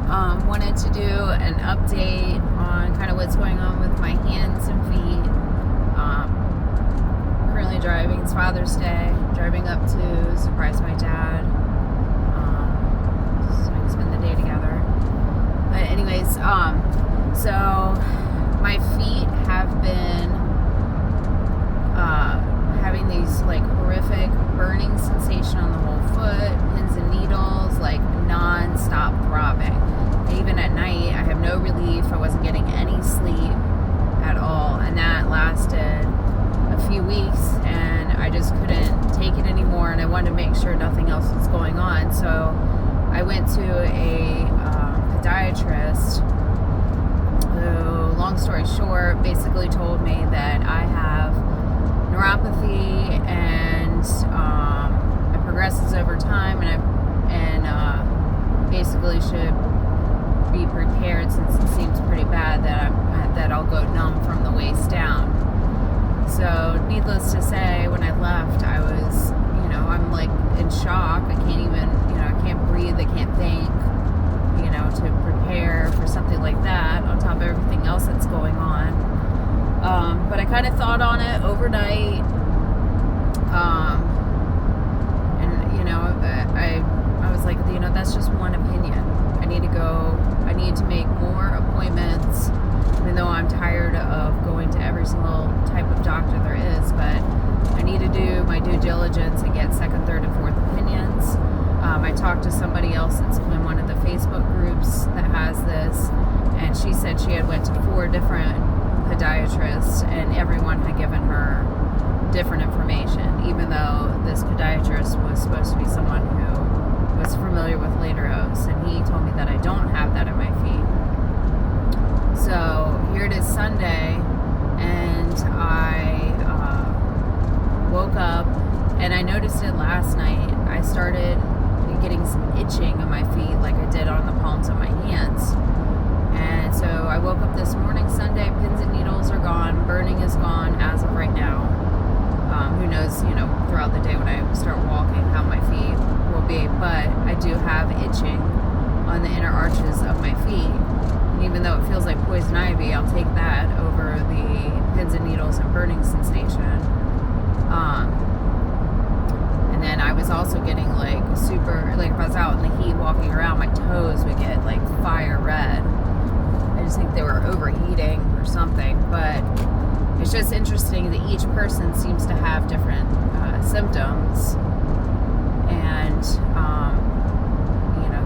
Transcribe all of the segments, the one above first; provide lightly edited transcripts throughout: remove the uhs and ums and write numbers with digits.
Wanted to do an update on kind of what's going on with my hands and feet. Currently driving. It's Father's Day. Driving up to surprise my dad. So we can spend the day together. But anyways, so my feet have been having these like horrific burning sensation on the whole foot, pins and needles, like non-stop throbbing. And even at night, I have no relief. I wasn't getting any sleep at all, and that lasted a few weeks, and I just couldn't take it anymore, and I wanted to make sure nothing else was going on. So I went to a podiatrist who, long story short, basically told me that I have neuropathy, and it progresses over time, and basically should be prepared, since it seems pretty bad, that I'll go numb from the waist down. So needless to say, when I left, I was, I'm like in shock. I can't even, I can't breathe, I can't think, to prepare for something like that on top of everything else that's going on. But I kind of thought on it overnight, I was like, that's just one opinion. I need to make more appointments, even though I'm tired of going to every single type of doctor there is, but I need to do my due diligence and get second, third, and fourth opinions. I talked to somebody else that's in one of the Facebook groups that has this, and she said she had went to 4 different podiatrists, and everyone had given her different information, even though this podiatrist was supposed to be someone who was familiar with Ledderhose, and he told me that I don't have that in my feet. So here it is Sunday, and I woke up, and I noticed it last night. I started getting some itching on my feet like I did on the palms of my hands. And so I woke up this morning, Sunday, pins and needles are gone, burning is gone as of right now. Who knows, throughout the day when I start walking how my feet will be, but I do have itching on the inner arches of my feet. And even though it feels like poison ivy, I'll take that over the pins and needles and burning sensation. And then I was also getting like super, like if I was out in the heat walking around, my toes would get like fire red. I just think they were overheating or something, but it's just interesting that each person seems to have different symptoms, and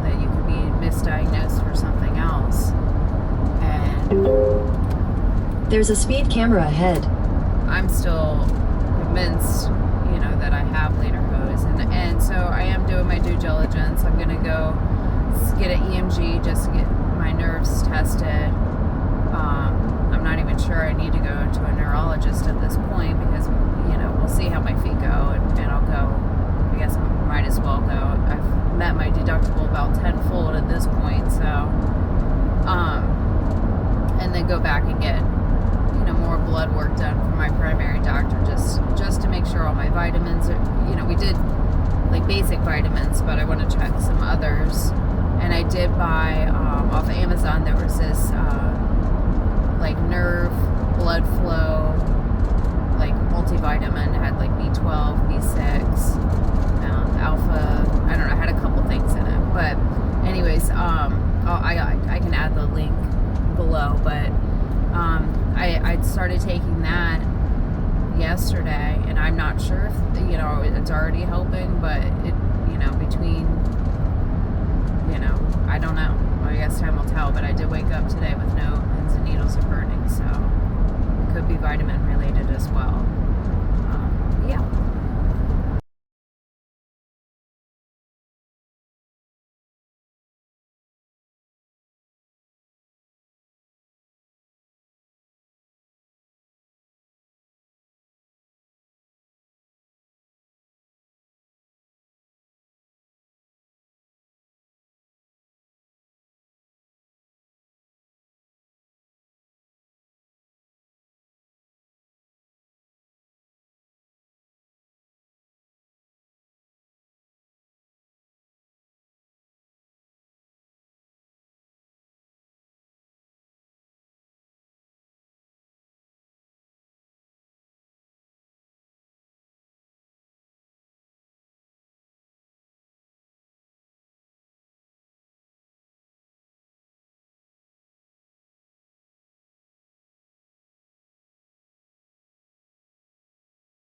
that you could be misdiagnosed for something else. And there's a speed camera ahead. I'm still convinced, that I have Ledderhose, and so I am doing my due diligence. I'm gonna go get an EMG just to get my nerves tested. I'm not even sure I need to go to a neurologist at this point, because, we'll see how my feet go, and I'll go. I guess I might as well go. I've met my deductible about tenfold at this point, so, and then go back and get, more blood work done from my primary doctor, just to make sure all my vitamins are, we did, like, basic vitamins, but I want to check some others. And I did buy, off of Amazon, there was this, like Nerve blood flow, like multivitamin. It had like B12, B6, alpha. I don't know. It had a couple things in it. But anyways, I can add the link below. But I started taking that yesterday, and I'm not sure if it's already helping, but it between I don't know. I guess time will tell, but I did wake up today with no pins and needles and burning, so it could be vitamin related as well.